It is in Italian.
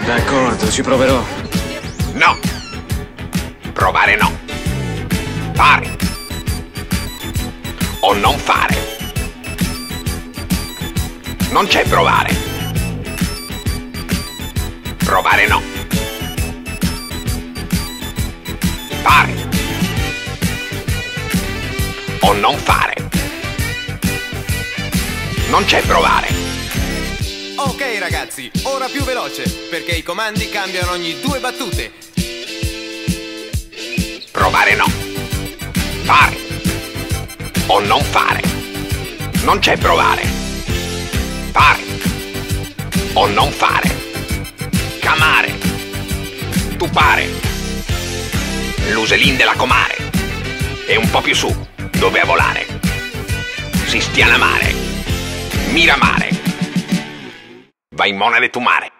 D'accordo, ci proverò. No. Provare no. Fare. O non fare. Non c'è provare. Provare no. Fare. O non fare. Non c'è provare. Ok ragazzi, ora più veloce, perché i comandi cambiano ogni 2 battute. Provare no. Fare. O non fare. Non c'è provare. Fare. O non fare. Camare. Tupare. L'uselin della comare. E un po' più su, dove a volare. Si stiana mare. Miramare. Vai monale tu mare.